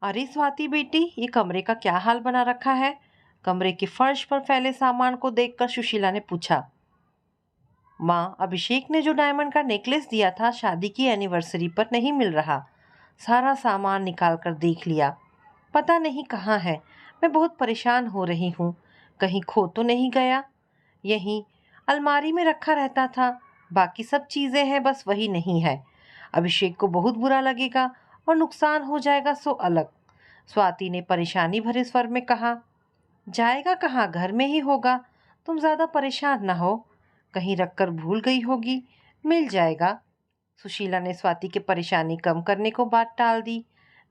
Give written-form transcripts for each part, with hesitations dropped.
अरे स्वाति बेटी, ये कमरे का क्या हाल बना रखा है? कमरे के फर्श पर फैले सामान को देखकर सुशीला ने पूछा। माँ, अभिषेक ने जो डायमंड का नेकलेस दिया था शादी की एनिवर्सरी पर नहीं मिल रहा। सारा सामान निकाल कर देख लिया, पता नहीं कहाँ है। मैं बहुत परेशान हो रही हूँ। कहीं खो तो नहीं गया? यहीं अलमारी में रखा रहता था। बाकी सब चीजें हैं, बस वही नहीं है। अभिषेक को बहुत बुरा लगेगा और नुकसान हो जाएगा सो अलग। स्वाति ने परेशानी भरे स्वर में कहा। जाएगा कहाँ, घर में ही होगा। तुम ज्यादा परेशान ना हो, कहीं रखकर भूल गई होगी, मिल जाएगा। सुशीला ने स्वाति की परेशानी कम करने को बात टाल दी,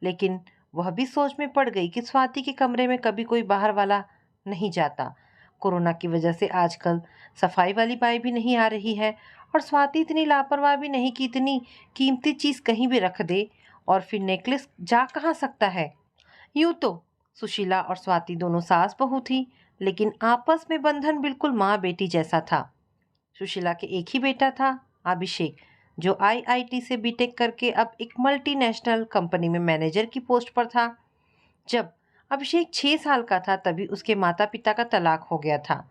लेकिन वह भी सोच में पड़ गई कि स्वाति के कमरे में कभी कोई बाहर वाला नहीं जाता। कोरोना की वजह से आजकल सफाई वाली बाई भी नहीं आ रही है, और स्वाति इतनी लापरवाह भी नहीं कि इतनी कीमती चीज कहीं भी रख दे, और फिर नेकलेस जा कहाँ सकता है। यूं तो सुशीला और स्वाति दोनों सास बहू थी, लेकिन आपस में बंधन बिल्कुल माँ बेटी जैसा था। सुशीला के एक ही बेटा था, अभिषेक, जो आईआईटी से बीटेक करके अब एक मल्टीनेशनल कंपनी में मैनेजर की पोस्ट पर था। जब अभिषेक 6 साल का था तभी उसके माता पिता का तलाक हो गया था,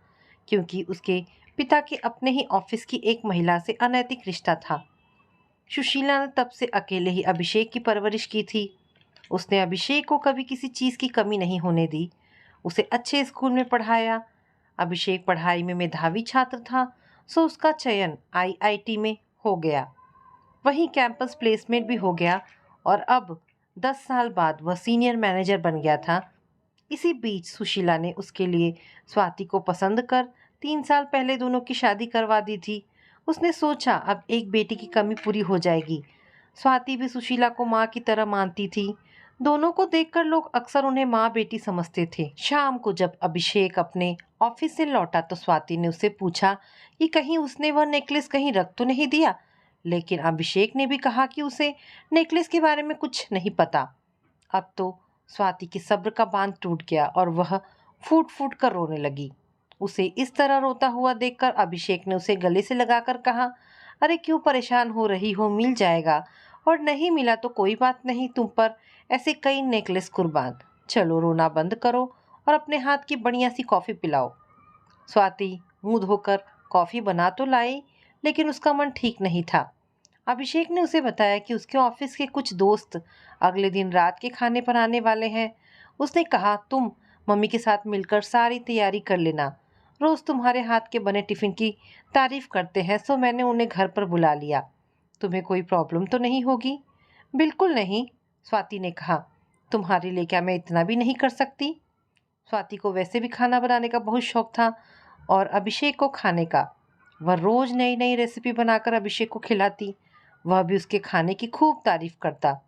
क्योंकि उसके पिता के अपने ही ऑफिस की एक महिला से अनैतिक रिश्ता था। सुशीला ने तब से अकेले ही अभिषेक की परवरिश की थी। उसने अभिषेक को कभी किसी चीज की कमी नहीं होने दी। उसे अच्छे स्कूल में पढ़ाया। अभिषेक पढ़ाई में मेधावी छात्र था, सो उसका चयन आईआईटी में हो गया। वहीं कैंपस प्लेसमेंट भी हो गया, और अब 10 साल बाद वह सीनियर मैनेजर बन गया था। इसी बीच सुशीला ने उसके लिए स्वाति को पसंद कर 3 साल पहले दोनों की शादी करवा दी थी। उसने सोचा अब एक बेटी की कमी पूरी हो जाएगी। स्वाति भी सुशीला को माँ की तरह मानती थी। दोनों को देखकर लोग अक्सर उन्हें माँ बेटी समझते थे। शाम को जब अभिषेक अपने ऑफिस से लौटा तो स्वाति ने उससे पूछा कि कहीं उसने वह नेकलेस कहीं रख तो नहीं दिया, लेकिन अभिषेक ने भी कहा कि उसे नेकलेस के बारे में कुछ नहीं पता। अब तो स्वाति के सब्र का बांध टूट गया और वह फूट फूट कर रोने लगी। उसे इस तरह रोता हुआ देखकर अभिषेक ने उसे गले से लगाकर कहा, अरे क्यों परेशान हो रही हो, मिल जाएगा, और नहीं मिला तो कोई बात नहीं, तुम पर ऐसे कई नेकलेस कुर्बान। चलो रोना बंद करो और अपने हाथ की बढ़िया सी कॉफी पिलाओ। स्वाति मुंह धोकर कॉफी बना तो लाई, लेकिन उसका मन ठीक नहीं था। अभिषेक ने उसे बताया कि उसके ऑफिस के कुछ दोस्त अगले दिन रात के खाने पर आने वाले हैं। उसने कहा, तुम मम्मी के साथ मिलकर सारी तैयारी कर लेना। रोज तुम्हारे हाथ के बने टिफिन की तारीफ करते हैं, सो मैंने उन्हें घर पर बुला लिया। तुम्हें कोई प्रॉब्लम तो नहीं होगी? बिल्कुल नहीं, स्वाति ने कहा। तुम्हारे लिए क्या मैं इतना भी नहीं कर सकती? स्वाति को वैसे भी खाना बनाने का बहुत शौक था, और अभिषेक को खाने का। वह रोज नई नई रेसिपी बनाकर अभिषेक को खिलाती। वह भी उसके खाने की खूब तारीफ करता।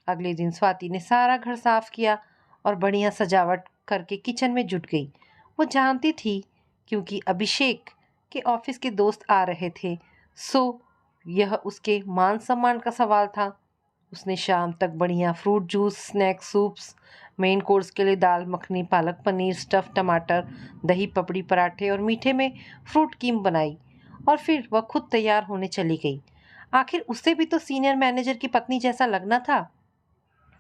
अगले दिन स्वाति ने सारा घर साफ किया और बढ़िया सजावट करके किचन में जुट गई। वो जानती थी क्योंकि अभिषेक के ऑफिस के दोस्त आ रहे थे, सो यह उसके मान सम्मान का सवाल था। उसने शाम तक बढ़िया fruit juice, snack soups, main course के लिए दाल मखनी, पालक पनीर, स्टफ टमाटर, दही पपड़ी, पराठे और मीठे में फ्रूट कीम बनाई, और फिर वह खुद तैयार होने चली गई। आखिर उसे भी तो सीनियर मैनेजर की पत्नी जैसा लगना था।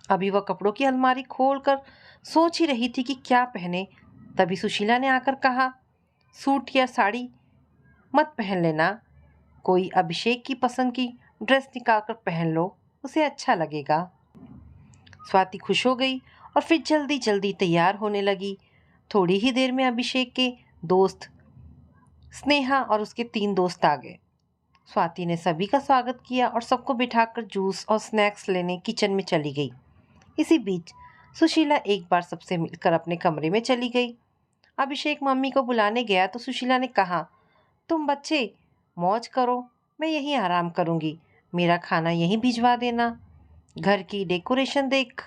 अभी वह कपड़ों की अलमारी खोल कर सोच ही रही थी कि क्या पहने, तभी सुशीला ने आकर कहा, सूट या साड़ी मत पहन लेना, कोई अभिषेक की पसंद की ड्रेस निकाल कर पहन लो, उसे अच्छा लगेगा। स्वाति खुश हो गई और फिर जल्दी जल्दी तैयार होने लगी। थोड़ी ही देर में अभिषेक के दोस्त स्नेहा और उसके 3 दोस्त आ गए। स्वाति ने सभी का स्वागत किया और सबको बिठाकर जूस और स्नैक्स लेने किचन में चली गई। इसी बीच सुशीला एक बार सबसे मिलकर अपने कमरे में चली गई। अभिषेक मम्मी को बुलाने गया तो सुशीला ने कहा, तुम बच्चे मौज करो, मैं यहीं आराम करूंगी, मेरा खाना यहीं भिजवा देना। घर की डेकोरेशन देख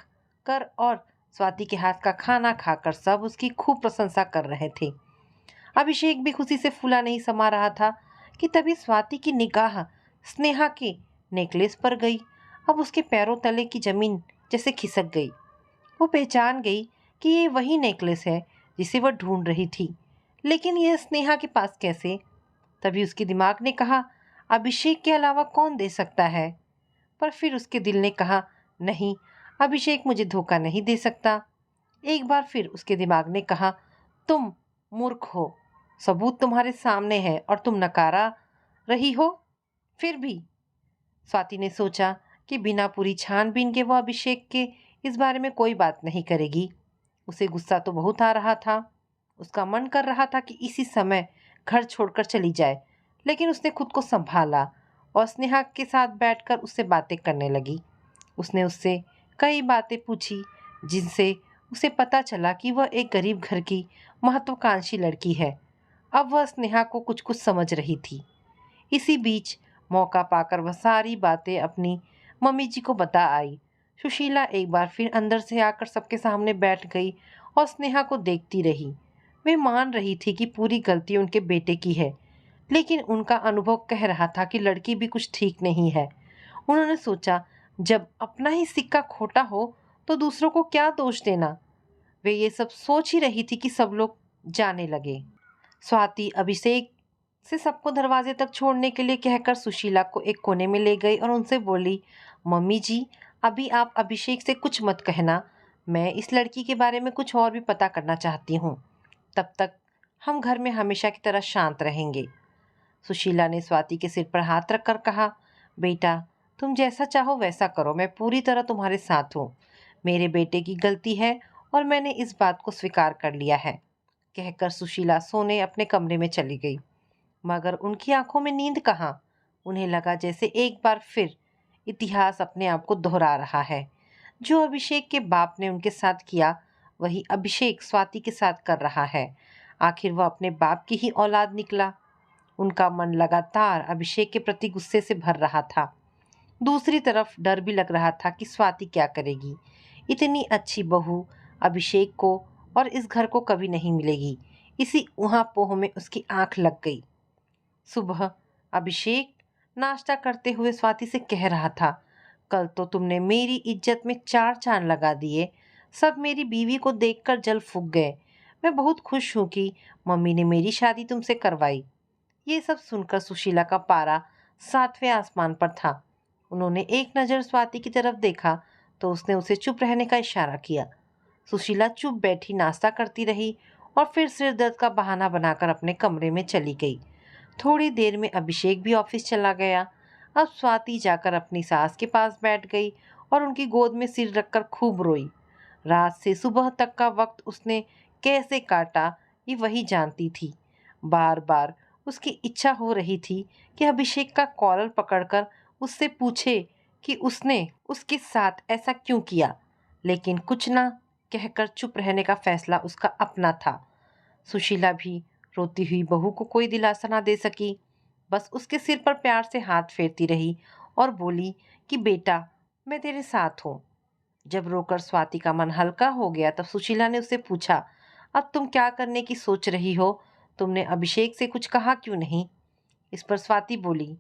कर और स्वाति के हाथ का खाना खाकर सब उसकी खूब प्रशंसा कर रहे थे। अभिषेक भी खुशी से फूला नहीं समा रहा था कि तभी स्वाति की निगाह स्नेहा के नेकलेस पर गई। अब उसके पैरों तले की जमीन जैसे खिसक गई। वो पहचान गई कि ये वही नेकलेस है जिसे वह ढूंढ रही थी, लेकिन यह स्नेहा के पास कैसे? तभी उसके दिमाग ने कहा, अभिषेक के अलावा कौन दे सकता है? पर फिर उसके दिल ने कहा, नहीं, अभिषेक मुझे धोखा नहीं दे सकता। एक बार फिर उसके दिमाग ने कहा, तुम मूर्ख हो, सबूत तुम्हारे सामने है और तुम नकारा रही हो। फिर भी स्वाति ने सोचा कि बिना पूरी छानबीन के वो अभिषेक के इस बारे में कोई बात नहीं करेगी। उसे गुस्सा तो बहुत आ रहा था। उसका मन कर रहा था कि इसी समय घर छोड़कर चली जाए, लेकिन उसने खुद को संभाला और स्नेहा के साथ बैठकर उससे बातें करने लगी। उसने उससे कई बातें पूछी जिनसे उसे पता चला कि वह एक गरीब घर की महत्वाकांक्षी लड़की है। अब वह स्नेहा को कुछ कुछ समझ रही थी। इसी बीच मौका पाकर वह सारी बातें अपनी मम्मी जी को बता आई। सुशीला एक बार फिर अंदर से आकर सबके सामने बैठ गई और स्नेहा को देखती रही। वे मान रही थी कि पूरी गलती उनके बेटे की है, लेकिन उनका अनुभव कह रहा था कि लड़की भी कुछ ठीक नहीं है। उन्होंने सोचा, जब अपना ही सिक्का खोटा हो तो दूसरों को क्या दोष देना। वे ये सब सोच ही रही थी कि सब लोग जाने लगे। स्वाति अभिषेक से सबको दरवाजे तक छोड़ने के लिए कहकर सुशीला को एक कोने में ले गई और उनसे बोली, मम्मी जी, अभी आप अभिषेक से कुछ मत कहना। मैं इस लड़की के बारे में कुछ और भी पता करना चाहती हूँ। तब तक हम घर में हमेशा की तरह शांत रहेंगे। सुशीला ने स्वाति के सिर पर हाथ रखकर कहा, बेटा, तुम जैसा चाहो वैसा करो, मैं पूरी तरह तुम्हारे साथ हूँ। मेरे बेटे की गलती है और मैंने इस बात को स्वीकार कर लिया है। कहकर सुशीला सोने अपने कमरे में चली गई, मगर उनकी आंखों में नींद कहाँ। उन्हें लगा जैसे एक बार फिर इतिहास अपने आप को दोहरा रहा है। जो अभिषेक के बाप ने उनके साथ किया, वही अभिषेक स्वाति के साथ कर रहा है। आखिर वह अपने बाप की ही औलाद निकला। उनका मन लगातार अभिषेक के प्रति गुस्से से भर रहा था। दूसरी तरफ डर भी लग रहा था कि स्वाति क्या करेगी। इतनी अच्छी बहू अभिषेक को और इस घर को कभी नहीं मिलेगी। इसी ऊहापोह में उसकी आंख लग गई। सुबह अभिषेक नाश्ता करते हुए स्वाति से कह रहा था, कल तो तुमने मेरी इज्जत में चार चांद लगा दिए। सब मेरी बीवी को देखकर जल फूक गए। मैं बहुत खुश हूँ कि मम्मी ने मेरी शादी तुमसे करवाई। ये सब सुनकर सुशीला का पारा सातवें आसमान पर था। उन्होंने एक नज़र स्वाति की तरफ देखा तो उसने उसे चुप रहने का इशारा किया। सुशीला चुप बैठी नाश्ता करती रही और फिर सिर दर्द का बहाना बनाकर अपने कमरे में चली गई। थोड़ी देर में अभिषेक भी ऑफिस चला गया। अब स्वाति जाकर अपनी सास के पास बैठ गई और उनकी गोद में सिर रखकर खूब रोई। रात से सुबह तक का वक्त उसने कैसे काटा ये वही जानती थी। बार बार उसकी इच्छा हो रही थी कि अभिषेक का कॉलर पकड़कर उससे पूछे कि उसने उसके साथ ऐसा क्यों किया, लेकिन कुछ ना कहकर चुप रहने का फैसला उसका अपना था। सुशीला भी रोती हुई बहू को कोई दिलासा ना दे सकी, बस उसके सिर पर प्यार से हाथ फेरती रही और बोली कि बेटा, मैं तेरे साथ हूँ। जब रोकर स्वाति का मन हल्का हो गया तब सुशीला ने उससे पूछा, अब तुम क्या करने की सोच रही हो? तुमने अभिषेक से कुछ कहा क्यों नहीं? इस पर स्वाति बोली,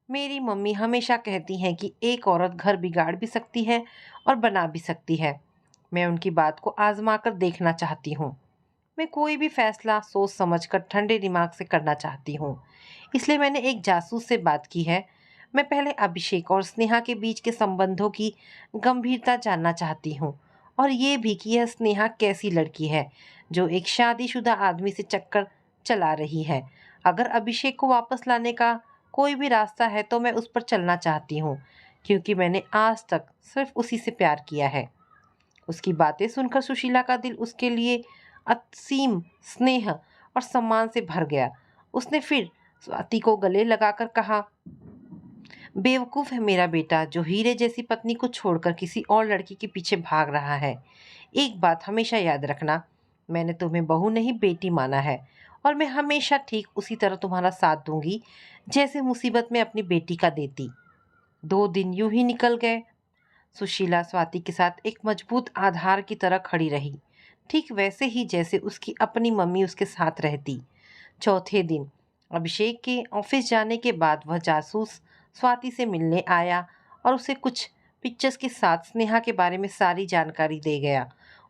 मेरी मम्मी हमेशा कहती हैं कि एक औरत घर बिगाड़ भी सकती है और बना भी सकती है। मैं उनकी बात को आजमा कर देखना चाहती हूँ। मैं कोई भी फैसला सोच समझकर ठंडे दिमाग से करना चाहती हूँ। इसलिए मैंने एक जासूस से बात की है। मैं पहले अभिषेक और स्नेहा के बीच के संबंधों की गंभीरता जानना चाहती हूँ और ये भी कि यह स्नेहा कैसी लड़की है जो एक शादीशुदा आदमी से चक्कर चला रही है। अगर अभिषेक को वापस लाने का कोई भी रास्ता है तो मैं उस पर चलना चाहती हूँ, क्योंकि मैंने आज तक सिर्फ उसी से प्यार किया है। उसकी बातें सुनकर सुशीला का दिल उसके लिए असीम स्नेह और सम्मान से भर गया। उसने फिर स्वाति को गले लगाकर कहा, बेवकूफ़ है मेरा बेटा जो हीरे जैसी पत्नी को छोड़कर किसी और लड़की के पीछे भाग रहा है। एक बात हमेशा याद रखना, मैंने तुम्हें बहू नहीं बेटी माना है और मैं हमेशा ठीक उसी तरह तुम्हारा साथ दूंगी जैसे मुसीबत में अपनी बेटी का देती। 2 दिन यूं ही निकल गए। सुशीला स्वाति के साथ एक मजबूत आधार की तरह खड़ी रही, ठीक वैसे ही जैसे उसकी अपनी मम्मी उसके साथ रहती। चौथे दिन अभिषेक के ऑफिस जाने के बाद वह जासूस स्वाति से मिलने आया और उसे कुछ पिक्चर्स के साथ स्नेहा के बारे में सारी जानकारी दे गया।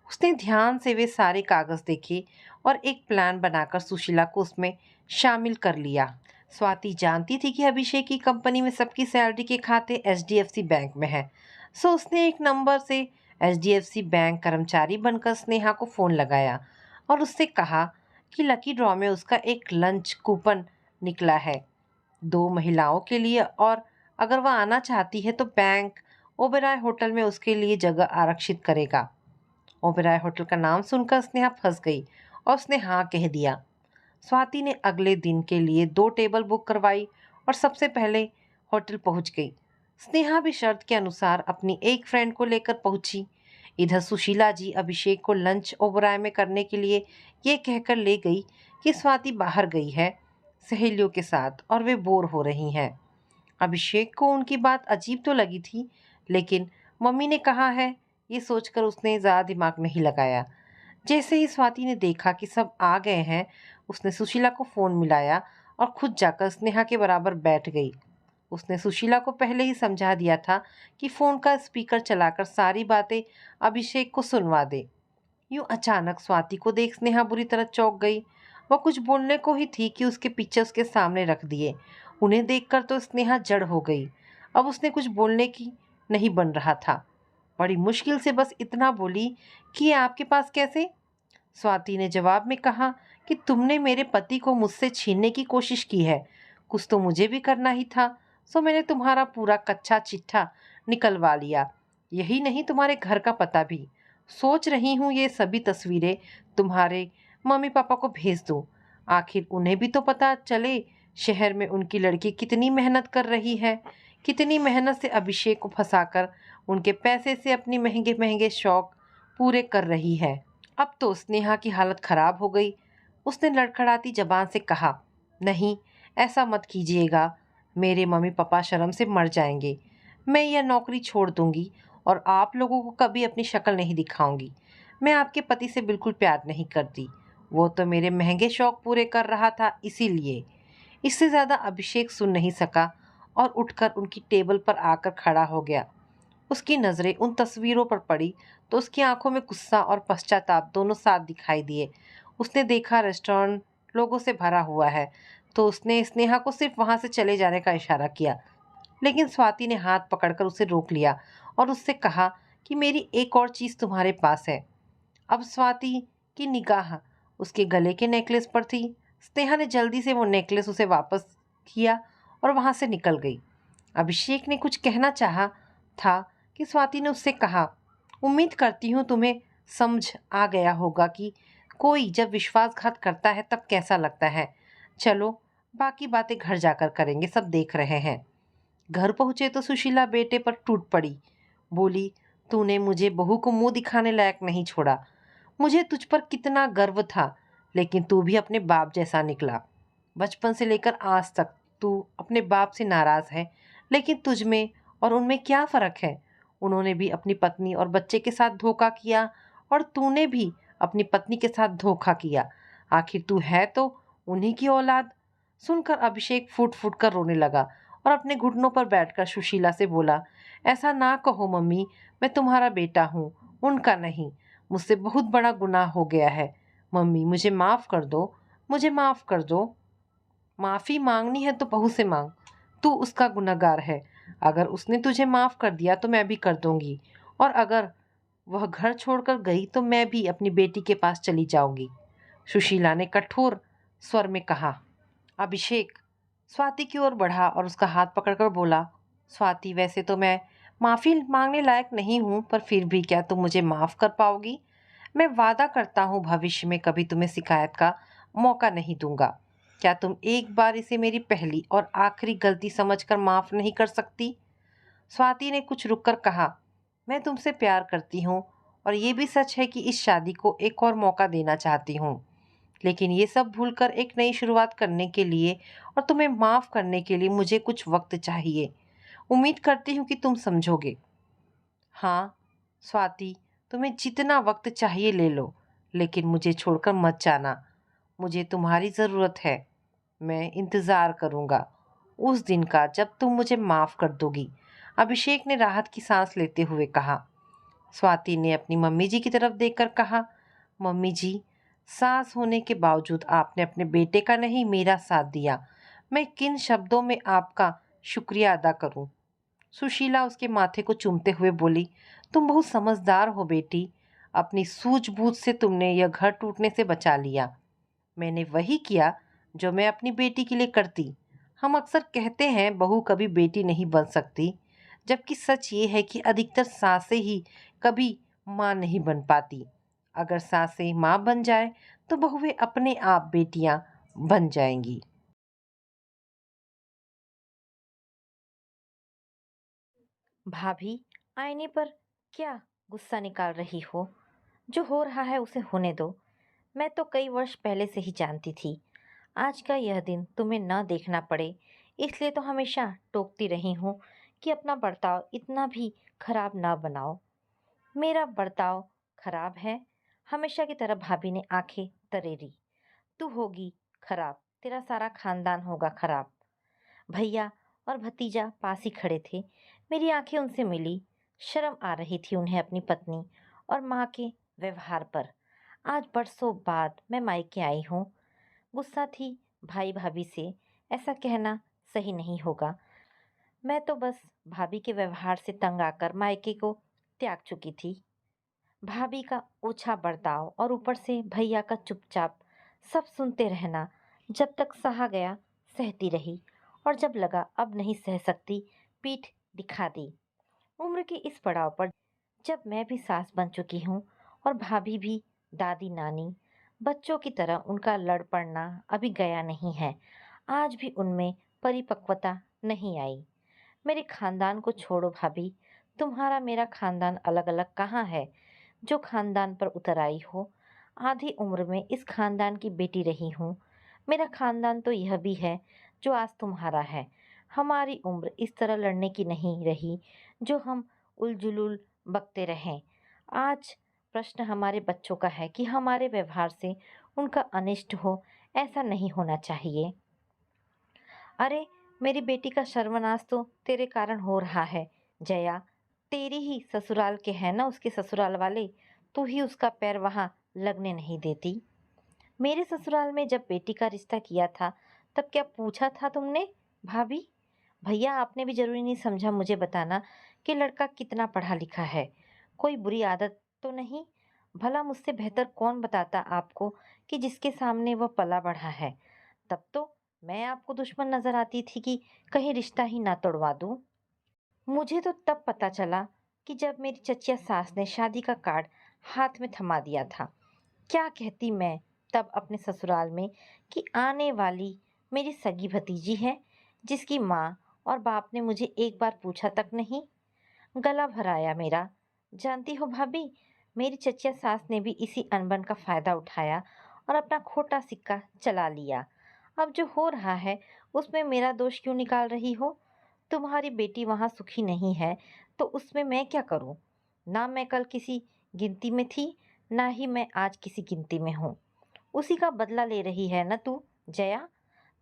उसने ध्यान से वे सारे कागज़ देखे और एक प्लान बनाकर सुशीला को उसमें शामिल कर लिया। स्वाति जानती थी कि अभिषेक की कंपनी में सबकी सैलरी के खाते एचडीएफसी बैंक में है। सो उसने एक नंबर से एचडीएफसी बैंक कर्मचारी बनकर स्नेहा को फ़ोन लगाया और उससे कहा कि लकी ड्रॉ में उसका एक लंच कूपन निकला है 2 महिलाओं के लिए, और अगर वह आना चाहती है तो बैंक ओबेरॉय होटल में उसके लिए जगह आरक्षित करेगा। ओबेरॉय होटल का नाम सुनकर स्नेहा फंस गई और उसने हाँ कह दिया। स्वाति ने अगले दिन के लिए 2 टेबल बुक करवाई और सबसे पहले होटल पहुंच गई। स्नेहा भी शर्त के अनुसार अपनी एक फ्रेंड को लेकर पहुंची। इधर सुशीला जी अभिषेक को लंच ओबराय में करने के लिए ये कहकर ले गई कि स्वाति बाहर गई है सहेलियों के साथ और वे बोर हो रही हैं। अभिषेक को उनकी बात अजीब तो लगी थी, लेकिन मम्मी ने कहा है ये सोचकर उसने ज़्यादा दिमाग नहीं लगाया। जैसे ही स्वाति ने देखा कि सब आ गए हैं, उसने सुशीला को फ़ोन मिलाया और खुद जाकर स्नेहा के बराबर बैठ गई। उसने सुशीला को पहले ही समझा दिया था कि फ़ोन का स्पीकर चलाकर सारी बातें अभिषेक को सुनवा दे। यूं अचानक स्वाति को देख स्नेहा बुरी तरह चौंक गई। वह कुछ बोलने को ही थी कि उसके पीछे उसके सामने रख दिए। उन्हें देखकर तो स्नेहा जड़ हो गई। अब उसने कुछ बोलने की नहीं बन रहा था। बड़ी मुश्किल से बस इतना बोली कि ये आपके पास कैसे? स्वाति ने जवाब में कहा कि तुमने मेरे पति को मुझसे छीनने की कोशिश की है। कुछ तो मुझे भी करना ही था, सो मैंने तुम्हारा पूरा कच्चा चिट्ठा निकलवा लिया। यही नहीं, तुम्हारे घर का पता भी। सोच रही हूँ ये सभी तस्वीरें तुम्हारे मम्मी पापा को भेज दूँ। आखिर उन्हें भी तो पता चले शहर में उनकी लड़की कितनी मेहनत कर रही है, कितनी मेहनत से अभिषेक को फंसाकर उनके पैसे से अपनी महंगे महंगे शौक पूरे कर रही है। अब तो स्नेहा की हालत खराब हो गई। उसने लड़खड़ाती जबान से कहा, नहीं, ऐसा मत कीजिएगा। मेरे मम्मी पापा शर्म से मर जाएंगे। मैं यह नौकरी छोड़ दूंगी और आप लोगों को कभी अपनी शक्ल नहीं दिखाऊंगी। मैं आपके पति से बिल्कुल प्यार नहीं करती। वो तो मेरे महंगे शौक पूरे कर रहा था, इसीलिए। इससे ज़्यादा अभिषेक सुन नहीं सका और उठकर उनकी टेबल पर आकर खड़ा हो गया। उसकी नज़रें उन तस्वीरों पर पड़ी तो उसकी आंखों में गुस्सा और पश्चाताप दोनों साथ दिखाई दिए। उसने देखा रेस्टोरेंट लोगों से भरा हुआ है, तो उसने स्नेहा को सिर्फ वहां से चले जाने का इशारा किया, लेकिन स्वाति ने हाथ पकड़कर उसे रोक लिया और उससे कहा कि मेरी एक और चीज़ तुम्हारे पास है। अब स्वाति की निगाह उसके गले के नेकलेस पर थी। स्नेहा ने जल्दी से वो नेकलेस उसे वापस किया और वहां से निकल गई। अभिषेक ने कुछ कहना चाहा था कि स्वाति ने उससे कहा, उम्मीद करती हूँ तुम्हें समझ आ गया होगा कि कोई जब विश्वासघात करता है तब कैसा लगता है। चलो, बाकी बातें घर जाकर करेंगे, सब देख रहे हैं। घर पहुंचे तो सुशीला बेटे पर टूट पड़ी। बोली, तूने मुझे बहू को मुंह दिखाने लायक नहीं छोड़ा। मुझे तुझ पर कितना गर्व था, लेकिन तू भी अपने बाप जैसा निकला। बचपन से लेकर आज तक तू अपने बाप से नाराज है, लेकिन तुझ में और उनमें क्या फर्क है? उन्होंने भी अपनी पत्नी और बच्चे के साथ धोखा किया और तूने भी अपनी पत्नी के साथ धोखा किया। आखिर तू है तो उन्हीं की औलाद। सुनकर अभिषेक फूट फूट कर रोने लगा और अपने घुटनों पर बैठकर सुशीला से बोला, ऐसा ना कहो मम्मी, मैं तुम्हारा बेटा हूँ, उनका नहीं। मुझसे बहुत बड़ा गुनाह हो गया है। मम्मी, मुझे माफ़ कर दो, मुझे माफ़ कर दो। माफ़ी मांगनी है तो बहू से मांग। तू उसका गुनहगार है। अगर उसने तुझे माफ़ कर दिया तो मैं भी कर दूंगी, और अगर वह घर छोड़कर गई तो मैं भी अपनी बेटी के पास चली जाऊंगी। सुशीला ने कठोर स्वर में कहा। अभिषेक स्वाति की ओर बढ़ा और उसका हाथ पकड़कर बोला, स्वाति, वैसे तो मैं माफ़ी मांगने लायक नहीं हूँ, पर फिर भी क्या तुम मुझे माफ़ कर पाओगी? मैं वादा करता हूँ भविष्य में कभी तुम्हें शिकायत का मौका नहीं दूंगा। क्या तुम एक बार इसे मेरी पहली और आखिरी गलती समझकर माफ़ नहीं कर सकती? स्वाति ने कुछ रुककर कहा, मैं तुमसे प्यार करती हूँ और ये भी सच है कि इस शादी को एक और मौका देना चाहती हूँ, लेकिन ये सब भूलकर एक नई शुरुआत करने के लिए और तुम्हें माफ़ करने के लिए मुझे कुछ वक्त चाहिए। उम्मीद करती हूँ कि तुम समझोगे। हाँ स्वाति, तुम्हें जितना वक्त चाहिए ले लो, लेकिन मुझे छोड़कर मत जाना। मुझे तुम्हारी ज़रूरत है। मैं इंतज़ार करूँगा उस दिन का जब तुम मुझे माफ़ कर दोगी। अभिषेक ने राहत की सांस लेते हुए कहा। स्वाति ने अपनी मम्मी जी की तरफ देखकर कहा, मम्मी जी, सास होने के बावजूद आपने अपने बेटे का नहीं मेरा साथ दिया। मैं किन शब्दों में आपका शुक्रिया अदा करूं? सुशीला उसके माथे को चूमते हुए बोली, तुम बहुत समझदार हो बेटी। अपनी सूझबूझ से तुमने यह घर टूटने से बचा लिया। मैंने वही किया जो मैं अपनी बेटी के लिए करती। हम अक्सर कहते हैं बहू कभी बेटी नहीं बन सकती, जबकि सच ये है कि अधिकतर सासें ही कभी माँ नहीं बन पाती। अगर सासें माँ बन जाए तो बहुएं अपने आप बेटियां बन जाएंगी। भाभी, आईने पर क्या गुस्सा निकाल रही हो? जो हो रहा है उसे होने दो। मैं तो कई वर्ष पहले से ही जानती थी। आज का यह दिन तुम्हें न देखना पड़े, इसलिए तो हमेशा टोकती रही हूँ कि अपना बर्ताव इतना भी खराब ना बनाओ। मेरा बर्ताव खराब है? हमेशा की तरह भाभी ने आंखें तरेरी। तू होगी खराब, तेरा सारा खानदान होगा खराब। भैया और भतीजा पास ही खड़े थे। मेरी आंखें उनसे मिली। शर्म आ रही थी उन्हें अपनी पत्नी और माँ के व्यवहार पर। आज बरसों बाद मैं मायके आई हूँ। गुस्सा थी भाई भाभी से, ऐसा कहना सही नहीं होगा। मैं तो बस भाभी के व्यवहार से तंग आकर मायके को त्याग चुकी थी। भाभी का ओछा बर्ताव और ऊपर से भैया का चुपचाप सब सुनते रहना, जब तक सहा गया सहती रही, और जब लगा अब नहीं सह सकती, पीठ दिखा दी। उम्र के इस पड़ाव पर जब मैं भी सास बन चुकी हूँ और भाभी भी दादी नानी, बच्चों की तरह उनका लड़ पड़ना अभी गया नहीं है। आज भी उनमें परिपक्वता नहीं आई। मेरे खानदान को छोड़ो भाभी, तुम्हारा मेरा खानदान अलग अलग कहाँ है जो खानदान पर उतर आई हो। आधी उम्र में इस खानदान की बेटी रही हूँ। मेरा खानदान तो यह भी है जो आज तुम्हारा है। हमारी उम्र इस तरह लड़ने की नहीं रही जो हम उलझुल बकते रहें। आज प्रश्न हमारे बच्चों का है कि हमारे व्यवहार से उनका अनिष्ट हो, ऐसा नहीं होना चाहिए। अरे, मेरी बेटी का सर्वनाश तो तेरे कारण हो रहा है जया। तेरी ही ससुराल के हैं ना उसके ससुराल वाले, तू ही उसका पैर वहां लगने नहीं देती। मेरे ससुराल में जब बेटी का रिश्ता किया था, तब क्या पूछा था तुमने भाभी? भैया, आपने भी जरूरी नहीं समझा मुझे बताना कि लड़का कितना पढ़ा लिखा है। कोई बुरी आदत तो नहीं? भला मुझसे बेहतर कौन बताता आपको कि जिसके सामने वह पला बढ़ा है। तब तो मैं आपको दुश्मन नजर आती थी कि कहीं रिश्ता ही ना तोड़वा दूं। मुझे तो तब पता चला कि जब मेरी चचिया सास ने शादी का कार्ड हाथ में थमा दिया था। क्या कहती मैं तब अपने ससुराल में कि आने वाली मेरी सगी भतीजी है, जिसकी माँ और बाप ने मुझे एक बार पूछा तक नहीं। गला भराया मेरा। जानती हो भाभी, मेरी चचिया सास ने भी इसी अनबन का फायदा उठाया और अपना खोटा सिक्का चला लिया। अब जो हो रहा है उसमें मेरा दोष क्यों निकाल रही हो? तुम्हारी बेटी वहां सुखी नहीं है तो उसमें मैं क्या करूं? ना मैं कल किसी गिनती में थी, ना ही मैं आज किसी गिनती में हूँ। उसी का बदला ले रही है ना तू जया?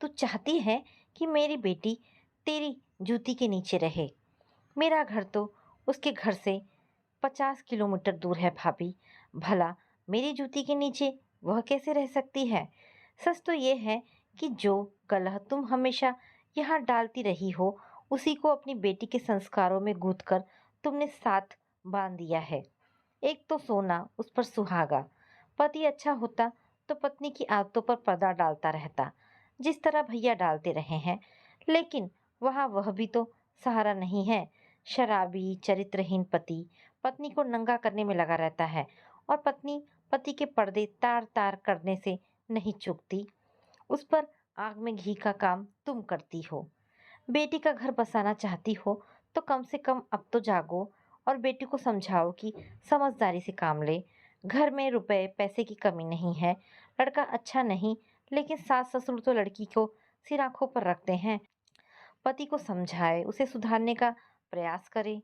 तू चाहती है कि मेरी बेटी तेरी जूती के नीचे रहे। मेरा घर तो उसके घर से 50 किलोमीटर दूर है भाभी। भला मेरी जूती के नीचे वह कैसे रह सकती है? सच तो ये है कि जो कलह तुम हमेशा यहाँ डालती रही हो, उसी को अपनी बेटी के संस्कारों में गूंथ कर तुमने साथ बांध दिया है। एक तो सोना, उस पर सुहागा। पति अच्छा होता तो पत्नी की आदतों पर पर्दा डालता रहता, जिस तरह भैया डालते रहे हैं। लेकिन वहाँ वह भी तो सहारा नहीं है। शराबी चरित्रहीन पति पत्नी को नंगा करने में लगा रहता है, और पत्नी पति के पर्दे तार तार करने से नहीं चूकती। उस पर आग में घी का काम तुम करती हो। बेटी का घर बसाना चाहती हो तो कम से कम अब तो जागो और बेटी को समझाओ कि समझदारी से काम ले। घर में रुपए पैसे की कमी नहीं है। लड़का अच्छा नहीं, लेकिन सास ससुर तो लड़की को सिर आंखों पर रखते हैं। पति को समझाए, उसे सुधारने का प्रयास करे।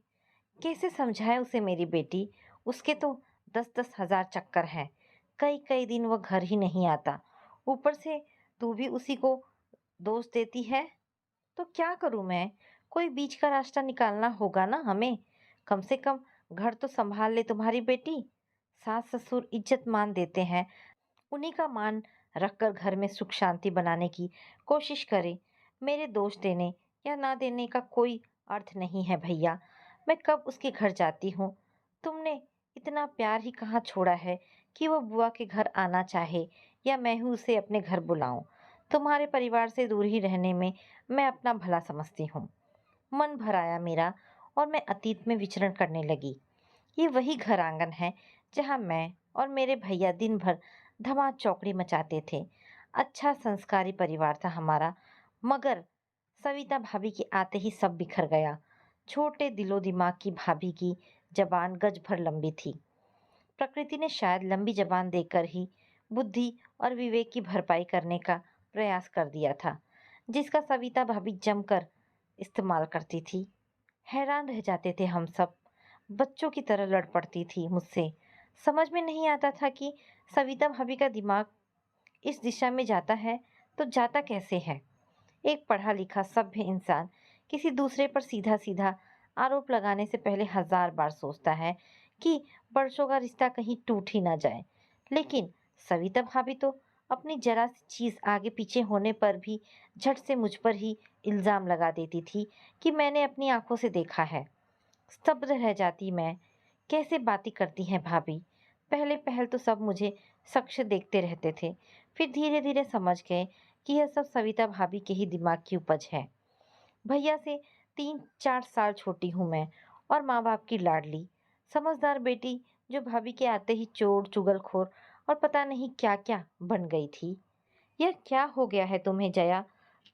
कैसे समझाए उसे मेरी बेटी? उसके तो 10-10 हजार चक्कर हैं। कई कई दिन वह घर ही नहीं आता। ऊपर से तू भी उसी को दोष देती है। तो क्या करूं मैं? कोई बीच का रास्ता निकालना होगा ना हमें। कम से कम घर तो संभाल ले तुम्हारी बेटी। सास ससुर इज्जत मान देते हैं, उन्हीं का मान रखकर घर में सुख शांति बनाने की कोशिश करे। मेरे दोष देने या ना देने का कोई अर्थ नहीं है भैया। मैं कब उसके घर जाती हूँ? तुमने इतना प्यार ही कहाँ छोड़ा है कि वो बुआ के घर आना चाहे या मैं ही उसे अपने घर बुलाऊं। तुम्हारे परिवार से दूर ही रहने में मैं अपना भला समझती हूँ। मन भर आया मेरा और मैं अतीत में विचरण करने लगी। ये वही घर आंगन है जहाँ मैं और मेरे भैया दिन भर धमा चौकड़ी मचाते थे। अच्छा संस्कारी परिवार था हमारा, मगर सविता भाभी के आते ही सब बिखर गया। छोटे दिलो दिमाग की भाभी की जबान गज भर लंबी थी। प्रकृति ने शायद लंबी जबान देकर ही बुद्धि और विवेक की भरपाई करने का प्रयास कर दिया था, जिसका सविता भाभी जमकर इस्तेमाल करती थी। हैरान रह जाते थे हम सब। बच्चों की तरह लड़ पड़ती थी मुझसे। समझ में नहीं आता था कि सविता भाभी का दिमाग इस दिशा में जाता है तो जाता कैसे है। एक पढ़ा लिखा सभ्य इंसान किसी दूसरे पर सीधा सीधा आरोप लगाने से पहले हजार बार सोचता है कि बरसों का रिश्ता कहीं टूट ही ना जाए। लेकिन सविता भाभी तो अपनी जरा सी चीज आगे पीछे होने पर भी झट से मुझ पर ही इल्जाम लगा देती थी कि मैंने अपनी आंखों से देखा है। स्तब्ध रह जाती मैं। कैसे बातें करती हैं भाभी। पहले पहल तो सब मुझे शख्स देखते रहते थे, फिर धीरे धीरे समझ गए कि यह सब सविता भाभी के ही दिमाग की उपज है। भैया से 3-4 साल छोटी हूँ मैं और माँ बाप की लाडली समझदार बेटी, जो भाभी के आते ही चोर चुगलखोर और पता नहीं क्या क्या बन गई थी। यह क्या हो गया है तुम्हें जया?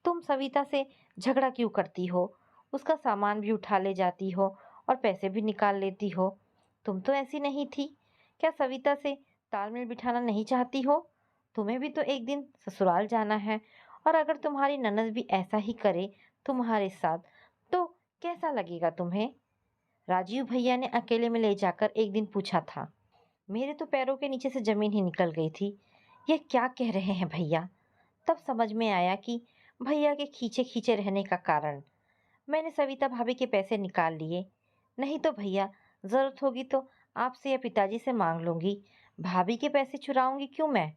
तुम सविता से झगड़ा क्यों करती हो? उसका सामान भी उठा ले जाती हो और पैसे भी निकाल लेती हो। तुम तो ऐसी नहीं थी। क्या सविता से तालमेल बिठाना नहीं चाहती हो? तुम्हें भी तो एक दिन ससुराल जाना है, और अगर तुम्हारी ननद भी ऐसा ही करे तुम्हारे साथ, तो कैसा लगेगा तुम्हें? राजीव भैया ने अकेले में ले जाकर एक दिन पूछा था। मेरे तो पैरों के नीचे से जमीन ही निकल गई थी। ये क्या कह रहे हैं भैया? तब समझ में आया कि भैया के खींचे खींचे रहने का कारण। मैंने सविता भाभी के पैसे निकाल लिए। नहीं तो भैया, जरूरत होगी तो आपसे या पिताजी से मांग लूंगी। भाभी के पैसे चुराऊंगी क्यों मैं?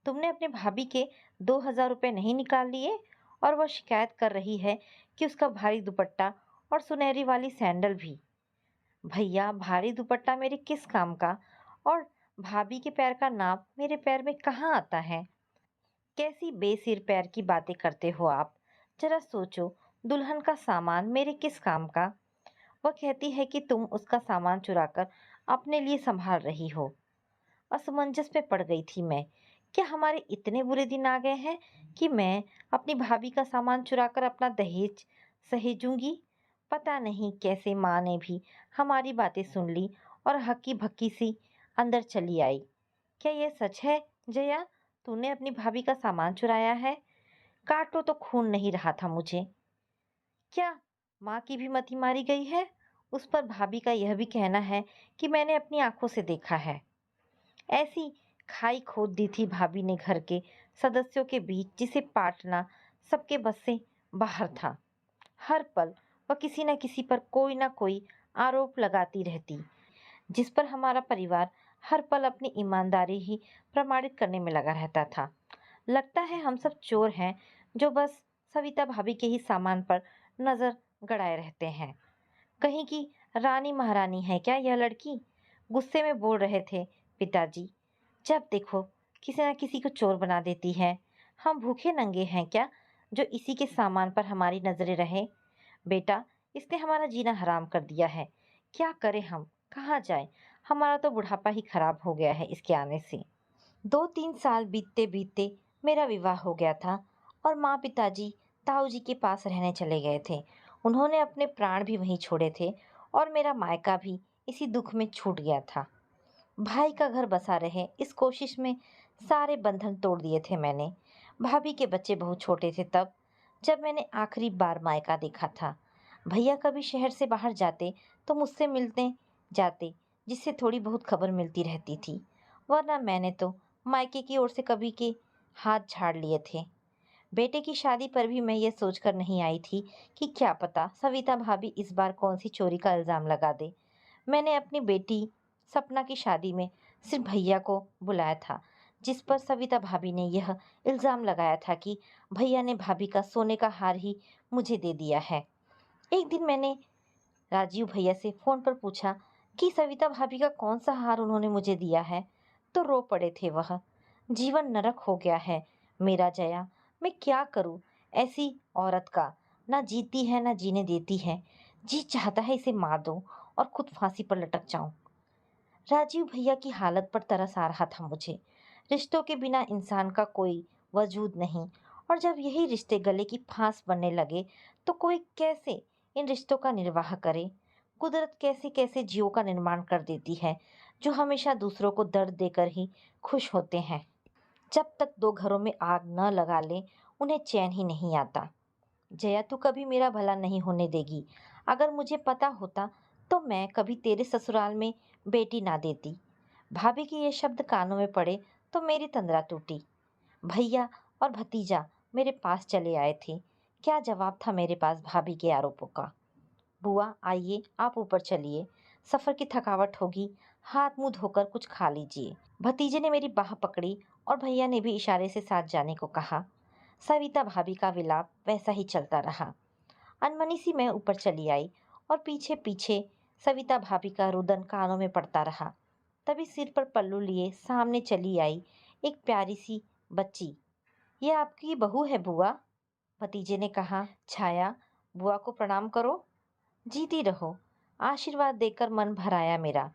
तुमने अपने भाभी के 2,000 रुपये नहीं निकाल लिए और वह शिकायत कर रही है कि उसका भारी दुपट्टा और सुनहरी वाली सैंडल भी। भैया, भारी दुपट्टा मेरे किस काम का? और भाभी के पैर का नाप मेरे पैर में कहाँ आता है? कैसी बेसिर पैर की बातें करते हो आप? जरा सोचो, दुल्हन का सामान मेरे किस काम का? वह कहती है कि तुम उसका सामान चुराकर अपने लिए संभाल रही हो। असमंजस में पड़ गई थी मैं। क्या हमारे इतने बुरे दिन आ गए हैं कि मैं अपनी भाभी का सामान चुराकर अपना दहेज सहेजूंगी? पता नहीं कैसे माँ ने भी हमारी बातें सुन ली और हक्की भक्की सी अंदर चली आई। क्या यह सच है जया? तूने अपनी भाभी का सामान चुराया है? काटो तो खून नहीं रहा था मुझे। क्या माँ की भी मति मारी गई है? उस पर भाभी का यह भी कहना है कि मैंने अपनी आंखों से देखा है। ऐसी खाई खोद दी थी भाभी ने घर के सदस्यों के बीच, जिसे पाटना सबके बस से बाहर था। हर पल वह किसी न किसी पर कोई ना कोई आरोप लगाती रहती, जिस पर हमारा परिवार हर पल अपनी ईमानदारी ही प्रमाणित करने में लगा रहता था। लगता है हम सब चोर हैं जो बस सविता भाभी के ही सामान पर नजर गड़ाए रहते हैं। कहीं की रानी महारानी है क्या यह लड़की? गुस्से में बोल रहे थे पिताजी। जब देखो किसी न किसी को चोर बना देती है। हम भूखे नंगे हैं क्या जो इसी के सामान पर हमारी नजरें रहे? बेटा, इसने हमारा जीना हराम कर दिया है। क्या करें हम? कहाँ जाएं? हमारा तो बुढ़ापा ही खराब हो गया है इसके आने से। 2-3 साल बीतते बीतते मेरा विवाह हो गया था और माँ पिताजी ताऊ जी के पास रहने चले गए थे। उन्होंने अपने प्राण भी वहीं छोड़े थे और मेरा मायका भी इसी दुख में छूट गया था। भाई का घर बसा रहे इस कोशिश में सारे बंधन तोड़ दिए थे मैंने। भाभी के बच्चे बहुत छोटे थे तब, जब मैंने आखिरी बार मायका देखा था। भैया कभी शहर से बाहर जाते तो मुझसे मिलने जाते, जिससे थोड़ी बहुत खबर मिलती रहती थी। वरना मैंने तो मायके की ओर से कभी के हाथ झाड़ लिए थे। बेटे की शादी पर भी मैं ये सोचकर नहीं आई थी कि क्या पता सविता भाभी इस बार कौन सी चोरी का इल्ज़ाम लगा दे। मैंने अपनी बेटी सपना की शादी में सिर्फ भैया को बुलाया था, जिस पर सविता भाभी ने यह इल्ज़ाम लगाया था कि भैया ने भाभी का सोने का हार ही मुझे दे दिया है। एक दिन मैंने राजीव भैया से फ़ोन पर पूछा कि सविता भाभी का कौन सा हार उन्होंने मुझे दिया है, तो रो पड़े थे वह। जीवन नरक हो गया है मेरा जया, मैं क्या करूं? ऐसी औरत का ना जीती है ना जीने देती है। जी चाहता है इसे मार दूं और खुद फांसी पर लटक जाऊं। राजीव भैया की हालत पर तरस आ रहा था मुझे। रिश्तों के बिना इंसान का कोई वजूद नहीं, और जब यही रिश्ते गले की फांस बनने लगे तो कोई कैसे इन रिश्तों का निर्वाह करे। कुदरत कैसे कैसे जीवों का निर्माण कर देती है जो हमेशा दूसरों को दर्द देकर ही खुश होते हैं। जब तक दो घरों में आग न लगा लें उन्हें चैन ही नहीं आता। जया, तू कभी मेरा भला नहीं होने देगी। अगर मुझे पता होता तो मैं कभी तेरे ससुराल में बेटी ना देती। भाभी के ये शब्द कानों में पड़े तो मेरी तंद्रा टूटी। भैया और भतीजा मेरे पास चले आए थे। क्या जवाब था मेरे पास भाभी के आरोपों का। बुआ आइए, आप ऊपर चलिए, सफ़र की थकावट होगी, हाथ मुंह धोकर कुछ खा लीजिए। भतीजे ने मेरी बाह पकड़ी और भैया ने भी इशारे से साथ जाने को कहा। सविता भाभी का विलाप वैसा ही चलता रहा। अनमनी सी मैं ऊपर चली आई और पीछे पीछे सविता भाभी का रुदन कानों में पड़ता रहा। तभी सिर पर पल्लू लिए सामने चली आई एक प्यारी सी बच्ची। ये आपकी बहू है बुआ, भतीजे ने कहा। छाया, बुआ को प्रणाम करो। जीती रहो, आशीर्वाद देकर मन भर आया मेरा।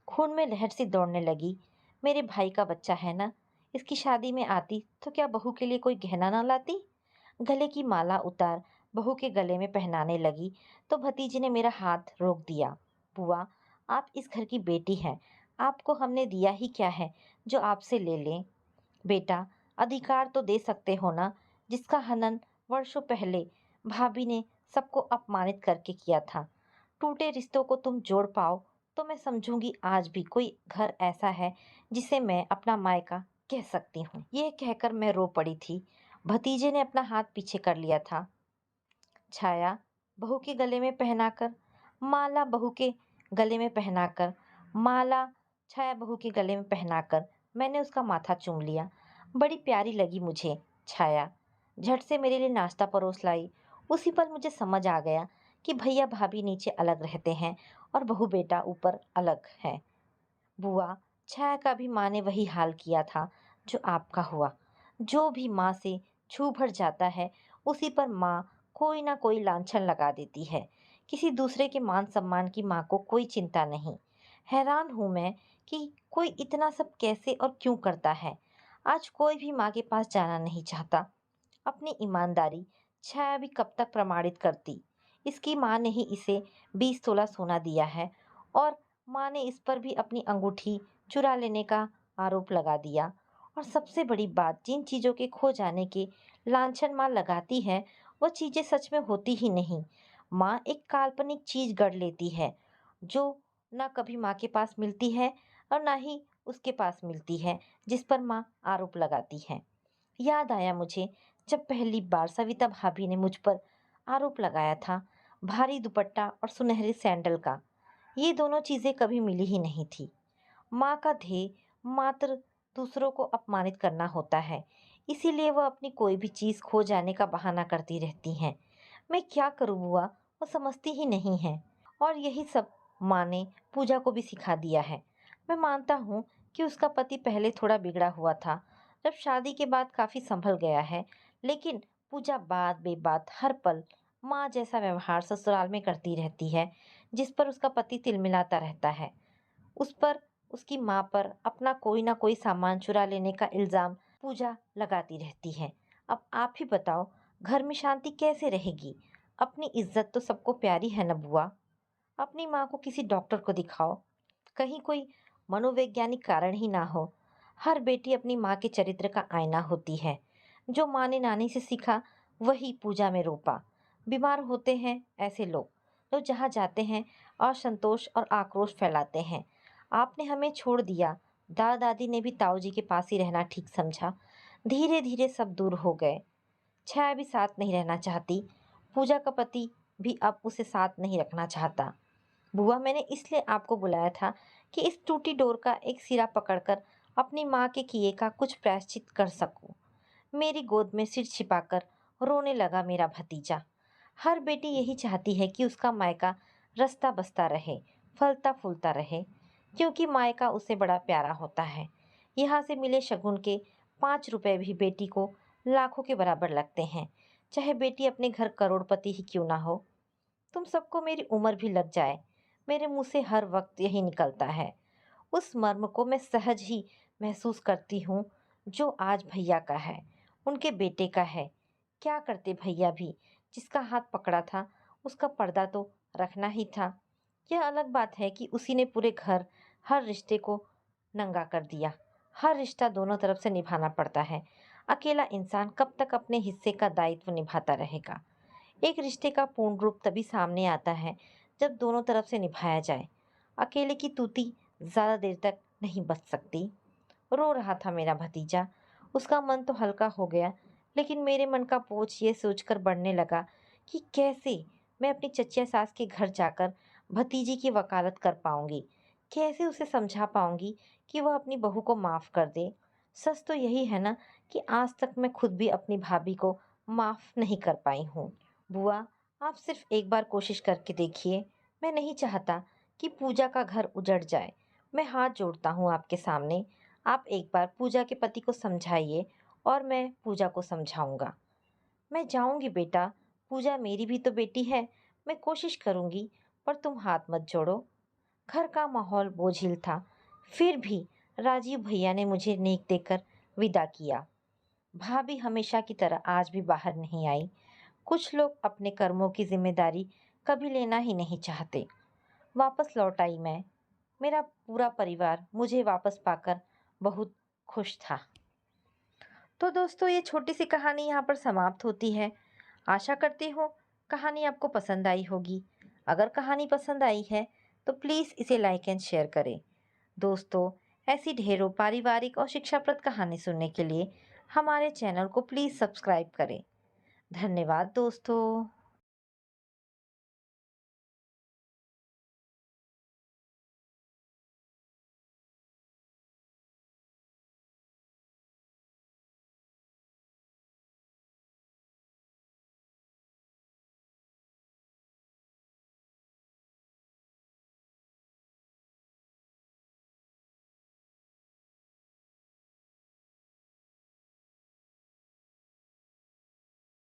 खून में लहर सी दौड़ने लगी। मेरे भाई का बच्चा है ना, इसकी शादी में आती तो क्या बहू के लिए कोई गहना ना लाती। गले की माला उतार बहू के गले में पहनाने लगी तो भतीजे ने मेरा हाथ रोक दिया। बुआ, आप इस घर की बेटी हैं, आपको हमने दिया ही क्या है जो आपसे ले लें। बेटा, अधिकार तो दे सकते हो ना, जिसका हनन वर्षों पहले भाभी ने सबको अपमानित करके किया था। टूटे रिश्तों को तुम जोड़ पाओ तो मैं समझूंगी आज भी कोई घर ऐसा है जिसे मैं अपना मायका कह सकती हूँ। यह कहकर मैं रो पड़ी थी। भतीजे ने अपना हाथ पीछे कर लिया था। छाया, बहू के गले में पहनाकर माला, बहू के गले में पहनाकर माला, छाया बहू के गले में पहनाकर मैंने उसका माथा चूम लिया। बड़ी प्यारी लगी मुझे छाया। झट से मेरे लिए नाश्ता परोस लाई। उसी पर मुझे समझ आ गया कि भैया भाभी नीचे अलग रहते हैं और बहू बेटा ऊपर अलग है। बुआ, छाया का भी माँ ने वही हाल किया था जो आपका हुआ। जो भी माँ से छू भर जाता है उसी पर माँ कोई ना कोई लांछन लगा देती है। किसी दूसरे के मान सम्मान की माँ को कोई चिंता नहीं। हैरान हूँ मैं कि कोई इतना सब कैसे और क्यों करता है। आज कोई भी माँ के पास जाना नहीं चाहता। अपनी ईमानदारी छाया भी कब तक प्रमाणित करती। इसकी माँ ने ही इसे 20 तोला सोना दिया है और माँ ने इस पर भी अपनी अंगूठी चुरा लेने का आरोप लगा दिया। और सबसे बड़ी बात, जिन चीज़ों के खो जाने के लांछन माँ लगाती है वो चीज़ें सच में होती ही नहीं। माँ एक काल्पनिक चीज़ गढ़ लेती है जो ना कभी माँ के पास मिलती है और ना ही उसके पास मिलती है, जिस पर माँ आरोप लगाती है। याद आया मुझे जब पहली बार सविता भाभी ने मुझ पर आरोप लगाया था, भारी दुपट्टा और सुनहरे सैंडल का। ये दोनों चीज़ें कभी मिली ही नहीं थी। माँ का ध्येय मात्र दूसरों को अपमानित करना होता है, इसीलिए वह अपनी कोई भी चीज़ खो जाने का बहाना करती रहती हैं। मैं क्या करूँ बुआ, वो समझती ही नहीं है। और यही सब माँ ने पूजा को भी सिखा दिया है। मैं मानता हूँ कि उसका पति पहले थोड़ा बिगड़ा हुआ था, जब शादी के बाद काफ़ी संभल गया है, लेकिन पूजा बात बेबात हर पल माँ जैसा व्यवहार ससुराल में करती रहती है, जिस पर उसका पति तिलमिलाता रहता है। उस पर, उसकी माँ पर अपना कोई ना कोई सामान चुरा लेने का इल्ज़ाम पूजा लगाती रहती है। अब आप ही बताओ, घर में शांति कैसे रहेगी? अपनी इज्जत तो सबको प्यारी है न बुआ। अपनी माँ को किसी डॉक्टर को दिखाओ, कहीं कोई मनोवैज्ञानिक कारण ही ना हो। हर बेटी अपनी माँ के चरित्र का आईना होती है। जो माँ ने नानी से सीखा वही पूजा में रोपा। बीमार होते हैं ऐसे लोग, तो जहाँ जाते हैं असंतोष और आक्रोश फैलाते हैं। आपने हमें छोड़ दिया, दादा दादी ने भी ताऊ जी के पास ही रहना ठीक समझा। धीरे धीरे सब दूर हो गए। छाया भी साथ नहीं रहना चाहती। पूजा का पति भी अब उसे साथ नहीं रखना चाहता। बुआ, मैंने इसलिए आपको बुलाया था कि इस टूटी डोर का एक सिरा पकड़कर अपनी माँ के किए का कुछ प्रायश्चित कर सकूं। मेरी गोद में सिर छिपाकर रोने लगा मेरा भतीजा। हर बेटी यही चाहती है कि उसका मायका रास्ता बसता रहे, फलता फूलता रहे, क्योंकि मायका उसे बड़ा प्यारा होता है। यहाँ से मिले शगुन के 5 रुपए भी बेटी को लाखों के बराबर लगते हैं, चाहे बेटी अपने घर करोड़पति ही क्यों ना हो। तुम सबको मेरी उम्र भी लग जाए, मेरे मुंह से हर वक्त यही निकलता है। उस मर्म को मैं सहज ही महसूस करती हूँ जो आज भैया का है, उनके बेटे का है। क्या करते भैया भी, जिसका हाथ पकड़ा था उसका पर्दा तो रखना ही था। यह अलग बात है कि उसी ने पूरे घर, हर रिश्ते को नंगा कर दिया। हर रिश्ता दोनों तरफ से निभाना पड़ता है। अकेला इंसान कब तक अपने हिस्से का दायित्व निभाता रहेगा। एक रिश्ते का पूर्ण रूप तभी सामने आता है जब दोनों तरफ से निभाया जाए। अकेले की तूती ज़्यादा देर तक नहीं बच सकती। रो रहा था मेरा भतीजा। उसका मन तो हल्का हो गया, लेकिन मेरे मन का बोझ ये सोचकर बढ़ने लगा कि कैसे मैं अपनी चचिया सास के घर जाकर भतीजी की वकालत कर पाऊंगी। कैसे उसे समझा पाऊंगी कि वह अपनी बहू को माफ़ कर दे। सच तो यही है ना कि आज तक मैं खुद भी अपनी भाभी को माफ़ नहीं कर पाई हूँ। बुआ, आप सिर्फ एक बार कोशिश करके देखिए। मैं नहीं चाहता कि पूजा का घर उजड़ जाए। मैं हाथ जोड़ता हूँ आपके सामने। आप एक बार पूजा के पति को समझाइए और मैं पूजा को समझाऊंगा। मैं जाऊंगी बेटा, पूजा मेरी भी तो बेटी है। मैं कोशिश करूंगी, पर तुम हाथ मत जोड़ो। घर का माहौल बोझिल था, फिर भी राजीव भैया ने मुझे नेक देकर विदा किया। भाभी हमेशा की तरह आज भी बाहर नहीं आई। कुछ लोग अपने कर्मों की जिम्मेदारी कभी लेना ही नहीं चाहते। वापस लौट आई मैं। मेरा पूरा परिवार मुझे वापस पाकर बहुत खुश था। तो दोस्तों, ये छोटी सी कहानी यहाँ पर समाप्त होती है। आशा करती हूँ कहानी आपको पसंद आई होगी। अगर कहानी पसंद आई है तो प्लीज़ इसे लाइक एंड शेयर करें। दोस्तों, ऐसी ढेरों पारिवारिक और शिक्षाप्रद कहानी सुनने के लिए हमारे चैनल को प्लीज़ सब्सक्राइब करें। धन्यवाद दोस्तों।